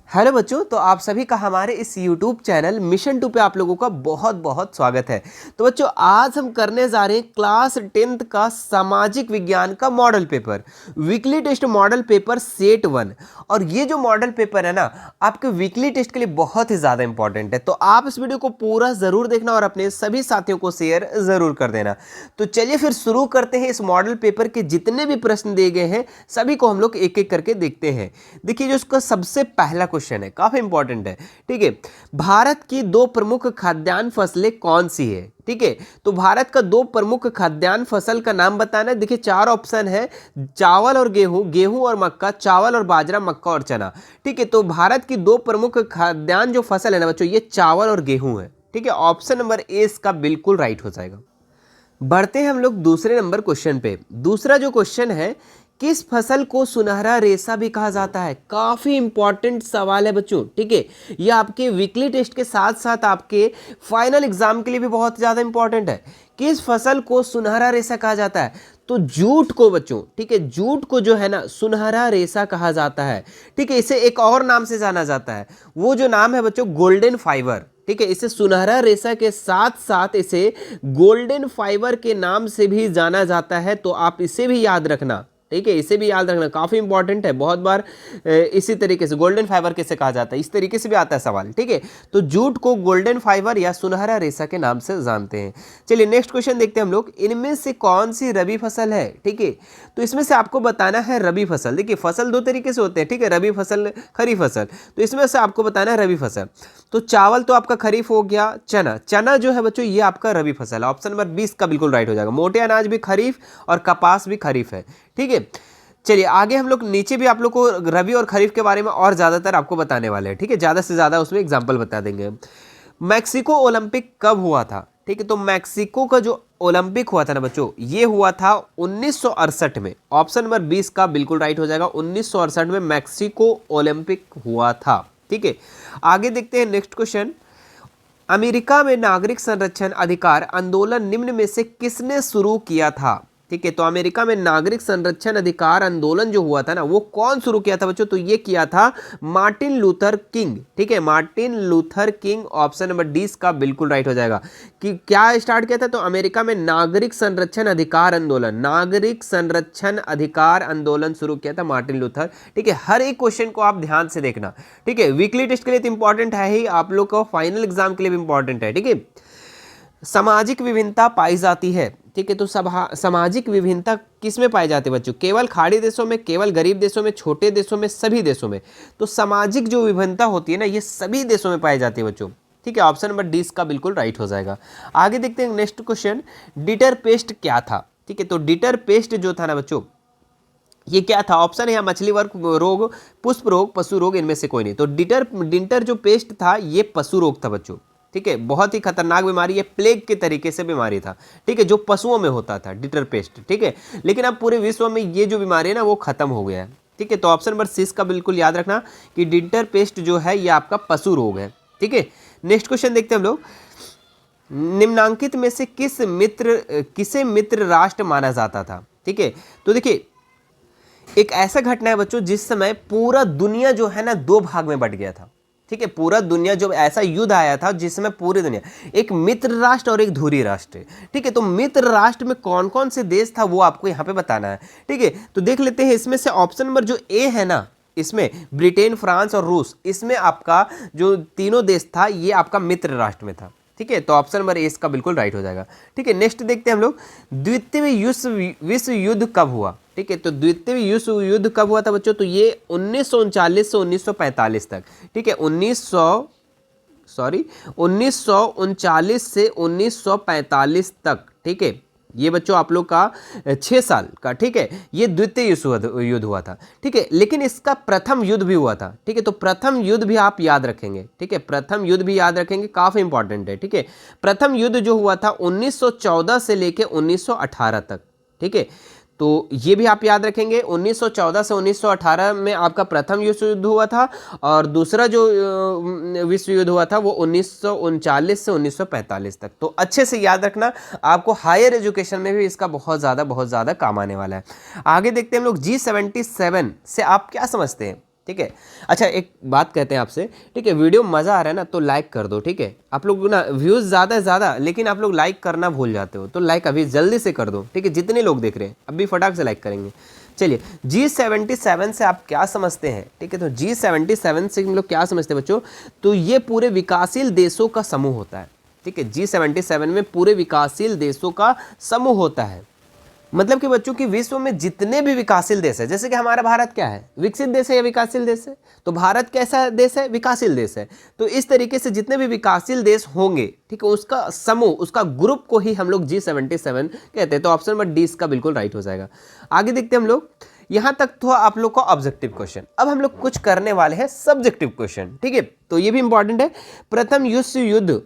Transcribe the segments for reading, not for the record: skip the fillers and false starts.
Hello बच्चों, तो आप सभी का हमारे इस YouTube चैनल मिशन 2 पे आप लोगों का बहुत बहुत स्वागत है। तो बच्चों, आज हम करने जा रहे हैं क्लास 10th का सामाजिक विज्ञान का model paper, weekly test model paper set 1। और ये जो मॉडल पेपर है ना, आपके वीकली टेस्ट के लिए बहुत ही ज़्यादा इंपॉर्टेंट है। तो आप इस वीडियो को पूरा ज़रूर देखना और अपने सभी साथियों को शेयर ज़रूर कर देना। तो चलिए फिर शुरू करते हैं। इस मॉडल पेपर के जितने भी प्रश्न दिए गए हैं सभी को हम लोग एक एक करके देखते हैं। देखिए, जो उसका सबसे पहला क्वेश्चन है काफी इंपॉर्टेंट है। ठीक है, भारत की दो प्रमुख खाद्यान्न फसलें कौन सी है? ठीक है, तो भारत का दो प्रमुख खाद्यान्न फसल का नाम बताना है। देखिए, चार ऑप्शन है, चावल और गेहूं, गेहूं और मक्का, चावल और बाजरा, मक्का और चना। ठीक है, तो भारत की दो प्रमुख खाद्यान्न जो फसल है ना बच्चों, ये चावल और गेहूं है। ठीक है, ऑप्शन नंबर ए इसका बिल्कुल राइट हो जाएगा। बढ़ते हैं हम लोग दूसरे नंबर क्वेश्चन पे। दूसरा जो क्वेश्चन है, किस फसल को सुनहरा रेशा भी कहा जाता है? काफी इंपॉर्टेंट सवाल है बच्चों। ठीक है, ये आपके वीकली टेस्ट के साथ साथ आपके फाइनल एग्जाम के लिए भी बहुत ज्यादा इंपॉर्टेंट है। किस फसल को सुनहरा रेशा कहा जाता है? तो जूट को बच्चों। ठीक है, जूट को जो है ना सुनहरा रेशा कहा जाता है। ठीक है, इसे एक और नाम से जाना जाता है, वो जो नाम है बच्चों गोल्डन फाइबर। ठीक है, इसे सुनहरा रेशा के साथ साथ इसे गोल्डन फाइबर के नाम से भी जाना जाता है। तो आप इसे भी याद रखना। ठीक है, इसे भी याद रखना, काफी इंपॉर्टेंट है। बहुत बार इसी तरीके से गोल्डन फाइबर कैसे कहा जाता है, इस तरीके से भी आता है सवाल। ठीक है, तो जूट को गोल्डन फाइबर या सुनहरा रेशा के नाम से जानते हैं। चलिए नेक्स्ट क्वेश्चन देखते हैं हम लोग। इनमें से कौन सी रबी फसल है? ठीक है, तो इसमें से आपको बताना है रबी फसल। देखिए, फसल दो तरीके से होते हैं। ठीक है, रबी फसल, खरीफ फसल। तो इसमें से आपको बताना है रबी फसल। तो चावल तो आपका खरीफ हो गया। चना, चना जो है बच्चों ये आपका रबी फसल है। ऑप्शन नंबर 20 का बिल्कुल राइट हो जाएगा। मोटे अनाज भी खरीफ और कपास भी खरीफ है। ठीक है, चलिए आगे हम लोग नीचे भी आप लोग को रबी और खरीफ के बारे में और ज्यादातर आपको बताने वाले हैं। ठीक है, ज्यादा से ज्यादा उसमें एग्जाम्पल बता देंगे। मैक्सिको ओलंपिक कब हुआ था? ठीक है, तो मैक्सिको का जो ओलंपिक हुआ था ना बच्चों, ये हुआ था 1968 में। ऑप्शन नंबर 20 का बिल्कुल राइट हो जाएगा। 1968 में मैक्सिको ओलंपिक हुआ था। ठीक है, आगे देखते हैं नेक्स्ट क्वेश्चन। अमेरिका में नागरिक संरक्षण अधिकार आंदोलन निम्न में से किसने शुरू किया था? ठीक है, तो अमेरिका में नागरिक संरक्षण अधिकार आंदोलन जो हुआ था ना, वो कौन शुरू किया था बच्चों? तो ये किया था मार्टिन लूथर किंग। ठीक है, Martin Luther king. Option number 20 का बिल्कुल राइट हो जाएगा। कि क्या स्टार्ट किया था? तो अमेरिका में नागरिक संरक्षण अधिकार आंदोलन, नागरिक संरक्षण अधिकार आंदोलन शुरू किया था मार्टिन लूथर। ठीक है, हर एक क्वेश्चन को आप ध्यान से देखना। ठीक है, वीकली टेस्ट के लिए तो इंपॉर्टेंट है ही, आप लोग को फाइनल एग्जाम के लिए भी इंपॉर्टेंट है। ठीक है, सामाजिक विभिन्नता पाई जाती है। ठीक है, तो सामाजिक विभिन्नता किस में पाई जाती है बच्चों? केवल खाड़ी देशों में, केवल गरीब देशों में, छोटे देशों में, सभी देशों में? तो सामाजिक जो विभिन्नता होती है ना, ये सभी देशों में पाई जाती है बच्चों। ठीक है, ऑप्शन नंबर 20 का बिल्कुल राइट हो जाएगा। आगे देखते हैं नेक्स्ट क्वेश्चन। डिटर पेस्ट क्या था? ठीक है, तो डिटर पेस्ट जो था ना बच्चों, ये क्या था? ऑप्शन है यहाँ मछली वर्ग रोग, पुष्प रोग, पशु रोग, इनमें से कोई नहीं। तो डिटर जो पेस्ट था ये पशु रोग था बच्चों। ठीक है, बहुत ही खतरनाक बीमारी, ये प्लेग के तरीके से बीमारी था। ठीक है, जो पशुओं में होता था डिटर पेस्ट। ठीक है, लेकिन अब पूरे विश्व में ये जो बीमारी है ना वो खत्म हो गया है। ठीक है, तो ऑप्शन नंबर 6 का बिल्कुल याद रखना कि डिटर पेस्ट जो है ये आपका पशु रोग है। ठीक है, नेक्स्ट क्वेश्चन देखते हैं हम लोग। निम्नांकित में से किसे मित्र राष्ट्र माना जाता था? ठीक है, तो देखिए, एक ऐसा घटना है बच्चों जिस समय पूरा दुनिया जो है ना दो भाग में बट गया था। ठीक है, पूरा दुनिया, जो ऐसा युद्ध आया था जिसमें पूरी दुनिया, एक मित्र राष्ट्र और एक धुरी राष्ट्र। ठीक है, तो मित्र राष्ट्र में कौन कौन से देश था वो आपको यहाँ पे बताना है। ठीक है, तो देख लेते हैं। इसमें से ऑप्शन नंबर जो ए है ना, इसमें ब्रिटेन, फ्रांस और रूस, इसमें आपका जो तीनों देश था ये आपका मित्र राष्ट्र में था। ठीक है, तो ऑप्शन नंबर ए इसका बिल्कुल राइट हो जाएगा। ठीक है, नेक्स्ट देखते हैं हम लोग। द्वितीय विश्व युद्ध कब हुआ? ठीक है, तो द्वितीय विश्व युद्ध कब हुआ था बच्चों? तो ये 1939 से 1945 तक। ठीक है, 1939 से 1945 तक। ठीक है, ये बच्चों आप लोग का 6 साल का। ठीक है, ये द्वितीय युद्ध हुआ था। ठीक है, लेकिन इसका प्रथम युद्ध भी हुआ था। ठीक है, तो प्रथम युद्ध भी आप याद रखेंगे। ठीक है, प्रथम युद्ध भी याद रखेंगे, काफी इंपॉर्टेंट है। ठीक है, प्रथम युद्ध जो हुआ था 1914 से लेके 1918 तक। ठीक है, तो ये भी आप याद रखेंगे। 1914 से 1918 में आपका प्रथम विश्व युद्ध हुआ था, और दूसरा जो विश्व युद्ध हुआ था वो 1939 से 1945 तक। तो अच्छे से याद रखना, आपको हायर एजुकेशन में भी इसका बहुत ज़्यादा काम आने वाला है। आगे देखते हैं हम लोग। G77 से आप क्या समझते हैं? ठीक है। अच्छा एक बात कहते हैं आपसे, ठीक है, वीडियो मज़ा आ रहा है ना तो लाइक कर दो, ठीक है। आप लोग ना व्यूज़ ज़्यादा है ज़्यादा, लेकिन आप लोग लाइक करना भूल जाते हो, तो लाइक अभी जल्दी से कर दो, ठीक है। जितने लोग देख रहे हैं अभी फटाक से लाइक करेंगे। चलिए G77 से आप क्या समझते हैं, ठीक है। तो G77 से हम लोग क्या समझते हैं बच्चों, तो ये पूरे विकासशील देशों का समूह होता है, ठीक है। G77 में पूरे विकासशील देशों का समूह होता है। मतलब कि बच्चों की विश्व में जितने भी विकासशील देश है, जैसे कि हमारा भारत क्या है, विकसित देश है या विकासशील देश है, तो भारत कैसा देश है, विकासशील देश है। तो इस तरीके से जितने भी विकासशील देश होंगे, ठीक है, उसका समूह, उसका ग्रुप को ही हम लोग G77 कहते हैं। तो ऑप्शन नंबर डी इसका बिल्कुल राइट हो जाएगा। आगे देखते हैं हम लोग, यहां तक तो आप लोग का ऑब्जेक्टिव क्वेश्चन। अब हम लोग कुछ करने वाले हैं सब्जेक्टिव क्वेश्चन, ठीक है। तो ये भी इंपॉर्टेंट है। प्रथम विश्व युद्ध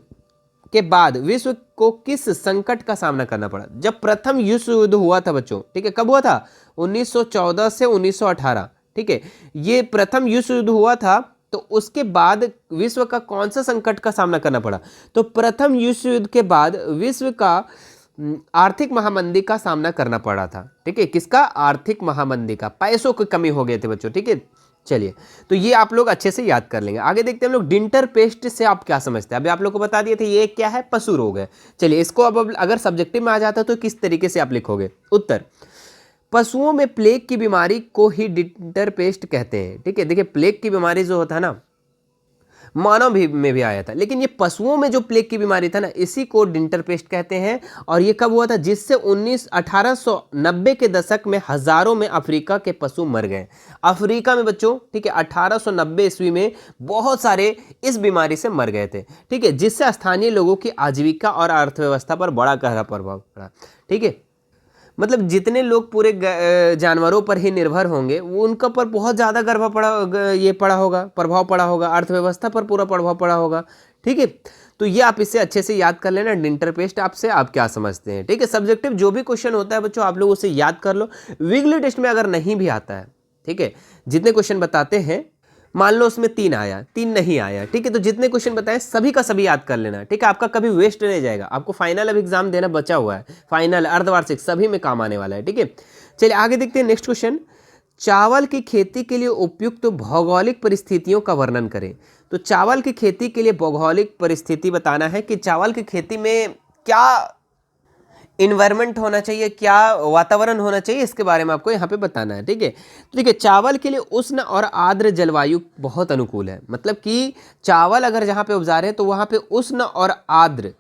के बाद विश्व को किस संकट का सामना करना पड़ा। जब प्रथम विश्व युद्ध हुआ था बच्चों, ठीक है, कब हुआ था, 1914 से 1918, ठीक है, ये प्रथम विश्व युद्ध हुआ था। तो उसके बाद विश्व का कौन सा संकट का सामना करना पड़ा, तो प्रथम विश्व युद्ध के बाद विश्व का आर्थिक महामंदी का सामना करना पड़ा था, ठीक है। किसका, आर्थिक महामंदी का, पैसों की कमी हो गए थे बच्चों, ठीक है। चलिए तो ये आप लोग अच्छे से याद कर लेंगे। आगे देखते हैं हम लोग, डिंटर पेस्ट से आप क्या समझते हैं। अभी आप लोग को बता दिए थे ये क्या है, पशु रोग है। चलिए इसको अब अगर सब्जेक्टिव में आ जाता तो किस तरीके से आप लिखोगे। उत्तर, पशुओं में प्लेग की बीमारी को ही डिंटर पेस्ट कहते हैं, ठीक है। देखिए प्लेग की बीमारी जो होता है ना, मानव में भी आया था, लेकिन ये पशुओं में जो प्लेग की बीमारी था ना, इसी को डिंटर पेस्ट कहते हैं। और ये कब हुआ था, जिससे 1890 के दशक में हजारों में अफ्रीका के पशु मर गए। अफ्रीका में बच्चों, ठीक है, 1890 ईस्वी में बहुत सारे इस बीमारी से मर गए थे, ठीक है, जिससे स्थानीय लोगों की आजीविका और अर्थव्यवस्था पर बड़ा गहरा प्रभाव पड़ा, ठीक है। मतलब जितने लोग पूरे जानवरों पर ही निर्भर होंगे, वो उनका पर बहुत ज़्यादा प्रभाव पड़ा होगा, अर्थव्यवस्था पर पूरा प्रभाव पड़ा होगा, ठीक है। तो ये आप इससे अच्छे से याद कर लेना, डिंटर पेस्ट आपसे आप क्या समझते हैं, ठीक है। सब्जेक्टिव जो भी क्वेश्चन होता है बच्चों, आप लोग उसे याद कर लो। वीकली टेस्ट में अगर नहीं भी आता है, ठीक है, जितने क्वेश्चन बताते हैं, मान लो उसमें 3 आया, 3 नहीं आया, ठीक है, तो जितने क्वेश्चन बताएं सभी का सभी याद कर लेना, ठीक है। आपका कभी वेस्ट नहीं जाएगा। आपको फाइनल अब एग्जाम देना बचा हुआ है, फाइनल, अर्धवार्षिक, सभी में काम आने वाला है, ठीक है। चलिए आगे देखते हैं नेक्स्ट क्वेश्चन, चावल की खेती के लिए उपयुक्त भौगोलिक परिस्थितियों का वर्णन करें। तो चावल की खेती के लिए भौगोलिक परिस्थिति बताना है कि चावल की खेती में क्या इन्वायरमेंट होना चाहिए, क्या वातावरण होना चाहिए, इसके बारे में आपको यहाँ पे बताना है, ठीक है। तो देखिए चावल के लिए उष्ण और आर्द्र जलवायु बहुत अनुकूल है। मतलब कि चावल अगर जहाँ पे उपजा रहे हैं तो वहाँ पे उष्ण और आर्द्र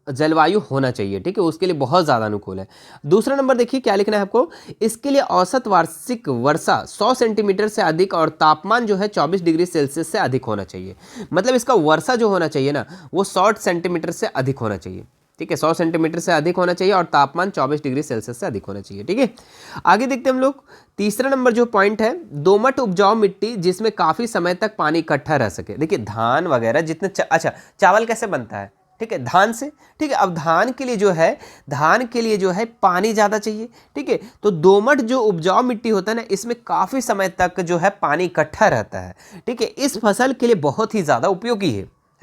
जलवायु होना चाहिए, ठीक है, उसके लिए बहुत ज़्यादा अनुकूल है। दूसरा नंबर देखिए क्या लिखना है आपको, इसके लिए औसत वार्षिक वर्षा 100 सेंटीमीटर से अधिक और तापमान जो है 24 डिग्री सेल्सियस से अधिक होना चाहिए। मतलब इसका वर्षा जो होना चाहिए ना, वो 100 सेंटीमीटर से अधिक होना चाहिए, ठीक है, 100 सेंटीमीटर से अधिक होना चाहिए और तापमान 24 डिग्री सेल्सियस से अधिक होना चाहिए, ठीक है। आगे देखते हैं हम लोग, तीसरा नंबर जो पॉइंट है, दोमट उपजाऊ मिट्टी जिसमें काफ़ी समय तक पानी इकट्ठा रह सके। देखिए धान वगैरह जितने अच्छा, चावल कैसे बनता है, ठीक है, धान से, ठीक है। अब धान के लिए जो है पानी ज़्यादा चाहिए, ठीक है। तो दोमट जो उपजाऊ मिट्टी होता है ना, इसमें काफ़ी समय तक जो है पानी इकट्ठा रहता है, ठीक है। इस फसल के लिए बहुत ही ज़्यादा उपयोगी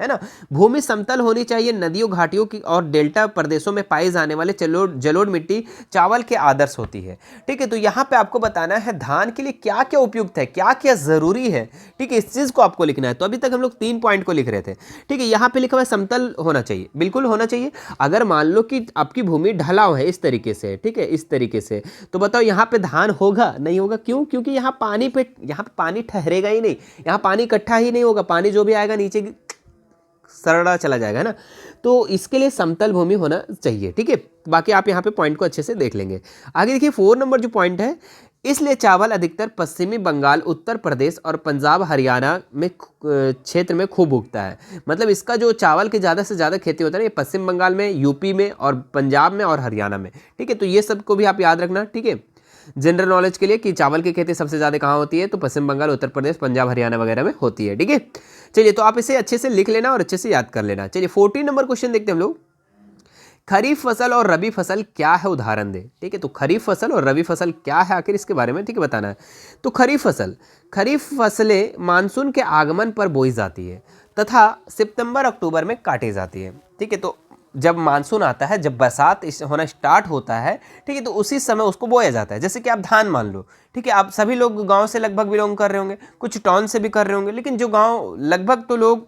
है ना। भूमि समतल होनी चाहिए। नदियों, घाटियों की और डेल्टा प्रदेशों में पाई जाने वाले जलोढ़ मिट्टी चावल के आदर्श होती है, ठीक है। तो यहाँ पे आपको बताना है धान के लिए क्या क्या उपयुक्त है, क्या क्या जरूरी है, ठीक है, इस चीज को आपको लिखना है। तो अभी तक हम लोग 3 पॉइंट को लिख रहे थे, ठीक है। यहाँ पे लिखा हुआ है समतल होना चाहिए, बिल्कुल होना चाहिए। अगर मान लो कि आपकी भूमि ढलाव है इस तरीके से, ठीक है, इस तरीके से, तो बताओ यहाँ पे धान होगा, नहीं होगा। क्यों? क्योंकि यहाँ पे पानी ठहरेगा ही नहीं, यहाँ पानी इकट्ठा ही नहीं होगा, पानी जो भी आएगा नीचे सरड़ा चला जाएगा, है ना। तो इसके लिए समतल भूमि होना चाहिए, ठीक है। बाकी आप यहाँ पे पॉइंट को अच्छे से देख लेंगे। आगे देखिए 4 नंबर जो पॉइंट है, इसलिए चावल अधिकतर पश्चिमी बंगाल, उत्तर प्रदेश और पंजाब, हरियाणा में क्षेत्र में खूब उगता है। मतलब इसका जो चावल की ज़्यादा से ज़्यादा खेती होता है ये पश्चिम बंगाल में, यूपी में और पंजाब में और हरियाणा में, ठीक है। तो ये सब को भी आप याद रखना, ठीक है, जनरल नॉलेज के लिए कि चावल की खेती सबसे ज़्यादा कहाँ होती है, तो पश्चिम बंगाल, उत्तर प्रदेश, पंजाब, हरियाणा वगैरह में होती है, ठीक है। चलिए तो आप इसे अच्छे से लिख लेना और अच्छे से याद कर लेना। चलिए 14 नंबर क्वेश्चन देखते हैं हम लोग, खरीफ फसल और रबी फसल क्या है, उदाहरण दे, ठीक है। तो खरीफ फसल और रबी फसल क्या है आखिर, इसके बारे में, ठीक है, बताना है। तो खरीफ फसलें मानसून के आगमन पर बोई जाती है तथा सितंबर अक्टूबर में काटी जाती है, ठीक है। तो जब मानसून आता है, जब बरसात होना स्टार्ट होता है, ठीक है, तो उसी समय उसको बोया जाता है। जैसे कि आप धान मान लो, ठीक है, आप सभी लोग गांव से लगभग बिलोंग कर रहे होंगे, कुछ टाउन से भी कर रहे होंगे, लेकिन जो गांव लगभग तो लोग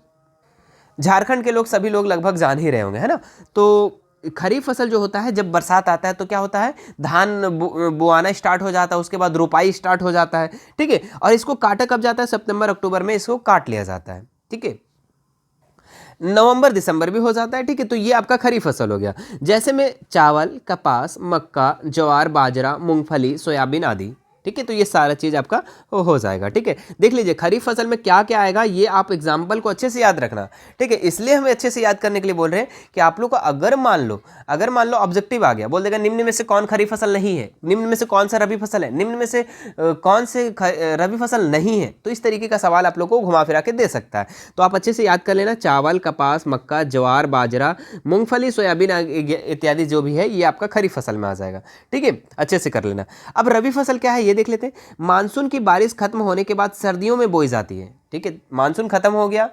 झारखंड के लोग सभी लोग लगभग जान ही रहे होंगे, है ना। तो खरीफ फसल जो होता है, जब बरसात आता है तो क्या होता है, धान बोआना स्टार्ट हो जाता है, उसके बाद रोपाई स्टार्ट हो जाता है, ठीक है। और इसको काटा कब जाता है, सितंबर अक्टूबर में इसको काट लिया जाता है, ठीक है। नवंबर दिसंबर भी हो जाता है, ठीक है। तो ये आपका खरीफ फसल हो गया। जैसे में चावल, कपास, मक्का, ज्वार, बाजरा, मूंगफली, सोयाबीन आदि, ठीक है। तो ये सारा चीज आपका हो जाएगा, ठीक है। देख लीजिए खरीफ फसल में क्या क्या आएगा, ये आप एग्जाम्पल को अच्छे से याद रखना, ठीक है। इसलिए हमें अच्छे से याद करने के लिए बोल रहे हैं कि आप लोग को अगर मान लो ऑब्जेक्टिव आ गया, बोल देगा निम्न में से कौन खरीफ फसल नहीं है, निम्न में से कौन सा रबी फसल है, निम्न में से कौन से रबी फसल नहीं है, तो इस तरीके का सवाल आप लोग को घुमा फिरा के दे सकता है। तो आप अच्छे से याद कर लेना, चावल, कपास, मक्का, ज्वार, बाजरा, मूंगफली, सोयाबीन इत्यादि जो भी है ये आपका खरीफ फसल में आ जाएगा, ठीक है। अच्छे से कर लेना। अब रबी फसल क्या है ये देख लेते हैं। मानसून की बारिश खत्म होने के बाद सर्दियों में बोई जाती है, ठीक है। मानसून खत्म हो गया,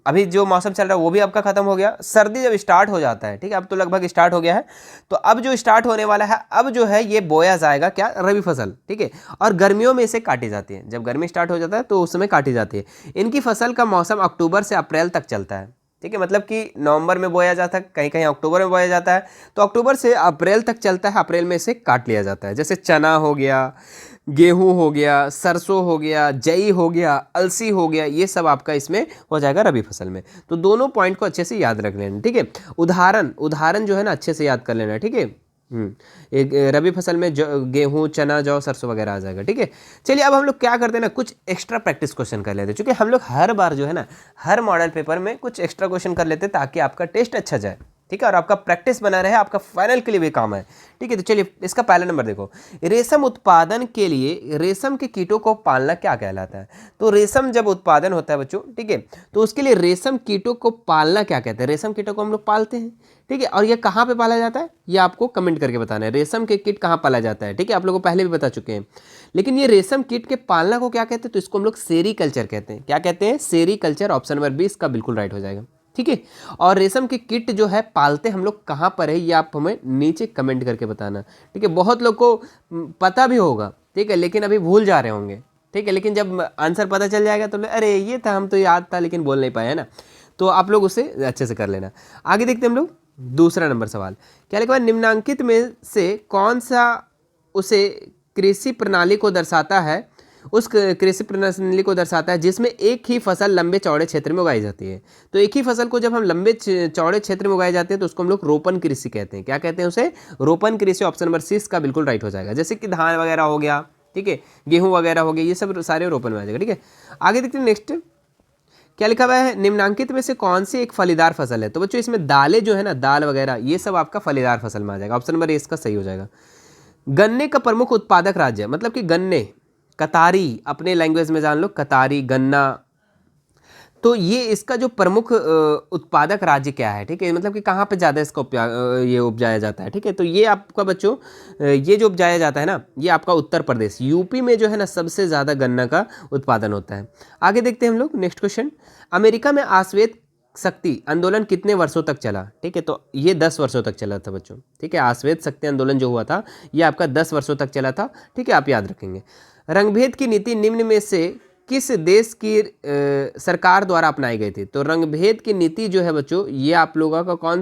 अभी जो मौसम चल रहा है वो भी आपका खत्म हो गया, सर्दी जब स्टार्ट हो जाता है, ठीक है, अब तो लगभग स्टार्ट हो गया है, तो अब जो स्टार्ट होने वाला है, अब जो है ये बोया जाएगा क्या, रबी फसल, ठीक है। और गर्मियों में इसे काटी जाती है, जब गर्मी स्टार्ट हो जाता है तो उस समय काटी जाती है। इनकी फसल का मौसम अक्टूबर से अप्रैल तक चलता है, ठीक है। मतलब कि नवंबर में बोया जाता है, कहीं कहीं अक्टूबर में बोया जाता है, तो अक्टूबर से अप्रैल तक चलता है, अप्रैल में इसे काट लिया जाता है। जैसे चना हो गया, गेहूं हो गया, सरसों हो गया, जई हो गया, अलसी हो गया, ये सब आपका इसमें हो जाएगा रबी फसल में। तो दोनों पॉइंट को अच्छे से याद रख लेना, ठीक है। उदाहरण जो है ना अच्छे से याद कर लेना, ठीक है। एक रबी फसल में गेहूं, चना, जौ, सरसों वगैरह आ जाएगा, ठीक है। चलिए अब हम लोग क्या करते हैं ना, कुछ एक्स्ट्रा प्रैक्टिस क्वेश्चन कर लेते हैं, क्योंकि हम लोग हर बार जो है ना हर मॉडल पेपर में कुछ एक्स्ट्रा क्वेश्चन कर लेते हैं ताकि आपका टेस्ट अच्छा जाए, ठीक है, और आपका प्रैक्टिस बना रहे, आपका फाइनल के लिए भी काम है, ठीक है। तो चलिए इसका पहला नंबर देखो, रेशम उत्पादन के लिए रेशम के कीटों को पालना क्या कहलाता है। तो रेशम जब उत्पादन होता है बच्चों, ठीक है, तो उसके लिए रेशम कीटों को पालना क्या कहते हैं। रेशम कीटों को हम लोग पालते हैं, ठीक है, और ये कहाँ पे पाला जाता है ये आपको कमेंट करके बताना है। रेशम के कीट कहाँ पाला जाता है, ठीक है, आप लोगों को पहले भी बता चुके हैं। लेकिन ये रेशम कीट के पालना को क्या कहते हैं, तो इसको हम लोग सेरीकल्चर कहते हैं। क्या कहते हैं, सेरीकल्चर। ऑप्शन नंबर 20 का बिल्कुल राइट हो जाएगा, ठीक है। और रेशम की किट जो है पालते हम लोग कहाँ पर है ये आप हमें नीचे कमेंट करके बताना, ठीक है। बहुत लोग को पता भी होगा, ठीक है, लेकिन अभी भूल जा रहे होंगे, ठीक है। लेकिन जब आंसर पता चल जाएगा तो अरे ये था, हम तो याद था लेकिन बोल नहीं पाए, है ना। तो आप लोग उसे अच्छे से कर लेना। आगे देखते हैं हम लोग दूसरा नंबर सवाल क्या लिखा है, निम्नांकित में से कौन सा उसे कृषि प्रणाली को दर्शाता है, उस कृषि प्रणाली को दर्शाता है जिसमें एक ही फसल लंबे चौड़े क्षेत्र में उगाई जाती है। तो एक ही फसल को जब हम लंबे चौड़े क्षेत्र में उगाए जाते हैं तो उसको हम लोग रोपण कृषि कहते हैं। क्या कहते हैं उसे, रोपण कृषि। ऑप्शन नंबर 6 का बिल्कुल राइट हो जाएगा। जैसे कि धान वगैरह हो गया, ठीक है, गेहूं वगैरह हो गया, ये सब सारे रोपण में आ जाएगा, ठीक है। आगे देखते हैं नेक्स्ट क्या लिखा हुआ है, निम्नांकित में से कौन सी एक फलीदार फसल है। तो बच्चों इसमें दालें जो है ना, दाल वगैरह ये सब आपका फलीदार फसल में आ जाएगा। ऑप्शन नंबर 1 का सही हो जाएगा। गन्ने का प्रमुख उत्पादक राज्य, मतलब कि गन्ने, कतारी, अपने लैंग्वेज में जान लो, कतारी, गन्ना। तो ये इसका जो प्रमुख उत्पादक राज्य क्या है, ठीक है, मतलब कि कहाँ पे ज़्यादा इसका ये उपजाया जाता है, ठीक है। तो ये आपका बच्चों ये जो उपजाया जाता है ना, ये आपका उत्तर प्रदेश, यूपी में जो है ना सबसे ज़्यादा गन्ना का उत्पादन होता है। आगे देखते हैं हम लोग नेक्स्ट क्वेश्चन। अमेरिका में आश्वेत शक्ति आंदोलन कितने वर्षों तक चला, ठीक है। तो ये 10 वर्षों तक चला था बच्चों, ठीक है। आश्वेत शक्ति आंदोलन जो हुआ था ये आपका 10 वर्षों तक चला था, ठीक है, आप याद रखेंगे। रंगभेद की नीति निम्न में से किस देश की सरकार द्वारा अपनाई गई थी। तो रंगभेद की नीति जो है बच्चों ये आप लोगों का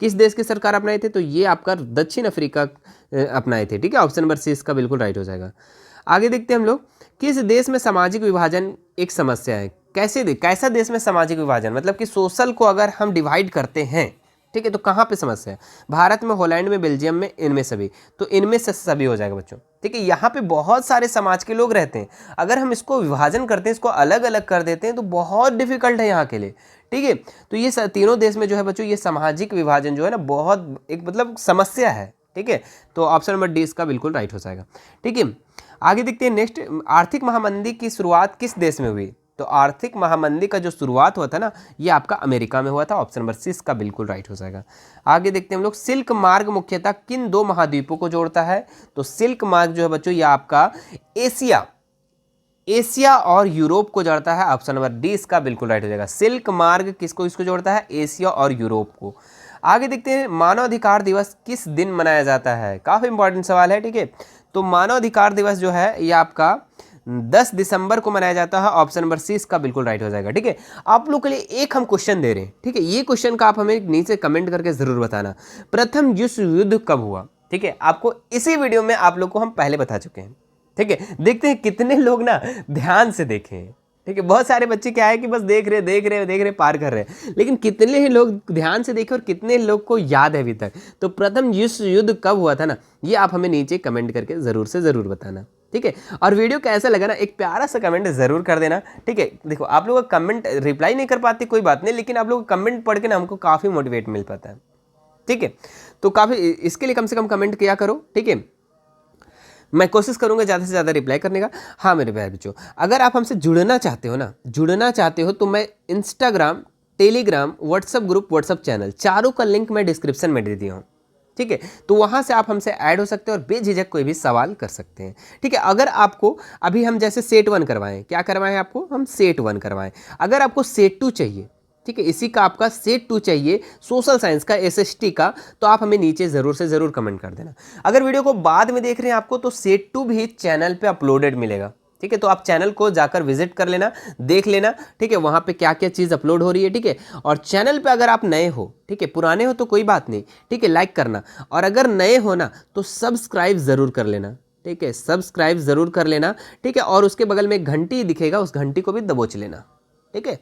किस देश की सरकार अपनाई थी, तो ये आपका दक्षिण अफ्रीका अपनाए थे, ठीक है। ऑप्शन नंबर 6 का बिल्कुल राइट हो जाएगा। आगे देखते हैं हम लोग, किस देश में सामाजिक विभाजन एक समस्या है। कैसा देश में सामाजिक विभाजन, मतलब कि सोशल को अगर हम डिवाइड करते हैं, ठीक है, तो कहाँ पे समस्या है। भारत में, हॉलैंड में, बेल्जियम में, इनमें सभी। तो इनमें से सभी हो जाएगा बच्चों, ठीक है। यहाँ पे बहुत सारे समाज के लोग रहते हैं, अगर हम इसको विभाजन करते हैं, इसको अलग अलग कर देते हैं तो बहुत डिफिकल्ट है यहाँ के लिए, ठीक है। तो ये तीनों देश में जो है बच्चों ये सामाजिक विभाजन जो है ना बहुत एक मतलब समस्या है, ठीक है। तो ऑप्शन नंबर डी इसका बिल्कुल राइट हो जाएगा, ठीक है। आगे देखते हैं नेक्स्ट, आर्थिक महामंदी की शुरुआत किस देश में हुई। तो आर्थिक महामंदी का जो शुरुआत हुआ था ना ये आपका अमेरिका में हुआ था। ऑप्शन नंबर 6 का बिल्कुल राइट हो जाएगा। आगे देखते हैं हम लोग, सिल्क मार्ग मुख्यतः किन 2 महाद्वीपों को जोड़ता है। तो सिल्क मार्ग जो है बच्चों ये आपका एशिया और यूरोप को जोड़ता है। ऑप्शन नंबर डी इसका बिल्कुल राइट हो जाएगा। सिल्क मार्ग किसको इसको जोड़ता है, एशिया और यूरोप को। आगे देखते हैं, मानव अधिकार दिवस किस दिन मनाया जाता है। काफ़ी इंपॉर्टेंट सवाल है, ठीक है। तो मानव अधिकार दिवस जो है ये आपका 10 दिसंबर को मनाया जाता है। ऑप्शन नंबर सी इसका बिल्कुल राइट हो जाएगा, ठीक है। आप लोग के लिए एक हम क्वेश्चन दे रहे हैं, ठीक है। ये क्वेश्चन का आप हमें नीचे कमेंट करके जरूर बताना, प्रथम विश्व युद्ध कब हुआ, ठीक है। आपको इसी वीडियो में आप लोग को हम पहले बता चुके हैं, ठीक है। देखते हैं कितने लोग ना ध्यान से देखें, ठीक है। बहुत सारे बच्चे क्या है कि बस देख रहे पार कर रहे हैं, लेकिन कितने ही लोग ध्यान से देखे और कितने लोग को याद है अभी तक। तो प्रथम विश्व युद्ध कब हुआ था ना, ये आप हमें नीचे कमेंट करके ज़रूर से ज़रूर बताना, ठीक है। और वीडियो कैसा लगा ना, एक प्यारा सा कमेंट ज़रूर कर देना, ठीक है। देखो आप लोग का कमेंट रिप्लाई नहीं कर पाते कोई बात नहीं, लेकिन आप लोग का कमेंट पढ़ के ना हमको काफ़ी मोटिवेट मिल पाता है, ठीक है। तो काफ़ी इसके लिए कम से कम कमेंट किया करो, ठीक है। मैं कोशिश करूंगा ज़्यादा से ज़्यादा रिप्लाई करने का। हाँ मेरे प्यारे बच्चों, अगर आप हमसे जुड़ना चाहते हो तो मैं Instagram, Telegram, WhatsApp group, WhatsApp channel, चारों का लिंक मैं डिस्क्रिप्शन में दे दिया हूँ, ठीक है। तो वहाँ से आप हमसे ऐड हो सकते हैं और बेझिझक कोई भी सवाल कर सकते हैं, ठीक है। अगर आपको अभी हम जैसे सेट 1 करवाएं, क्या करवाएं आपको, हम सेट 1 करवाएं। अगर आपको सेट 2 चाहिए, ठीक है, इसी का आपका सेट 2 चाहिए, सोशल साइंस का, एसएसटी का, तो आप हमें नीचे ज़रूर से ज़रूर कमेंट कर देना। अगर वीडियो को बाद में देख रहे हैं आपको, तो सेट 2 भी चैनल पे अपलोडेड मिलेगा, ठीक है। तो आप चैनल को जाकर विजिट कर लेना, देख लेना, ठीक है, वहाँ पे क्या क्या चीज़ अपलोड हो रही है, ठीक है। और चैनल पे अगर आप नए हो, ठीक है, पुराने हो तो कोई बात नहीं, ठीक है, लाइक करना, और अगर नए हो ना तो सब्सक्राइब ज़रूर कर लेना, ठीक है, सब्सक्राइब ज़रूर कर लेना, ठीक है। और उसके बगल में एक घंटी दिखेगा, उस घंटी को भी दबोच लेना, ठीक है,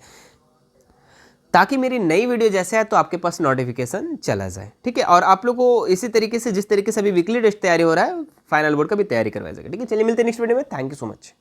ताकि मेरी नई वीडियो जैसे है तो आपके पास नोटिफिकेशन चला जाए, ठीक है। और आप लोग को इसी तरीके से, जिस तरीके से अभी वीकली टेस्ट तैयारी हो रहा है, फाइनल बोर्ड का भी तैयारी करवाया जाएगा, ठीक है। चलिए मिलते हैं नेक्स्ट वीडियो में। Thank you so much.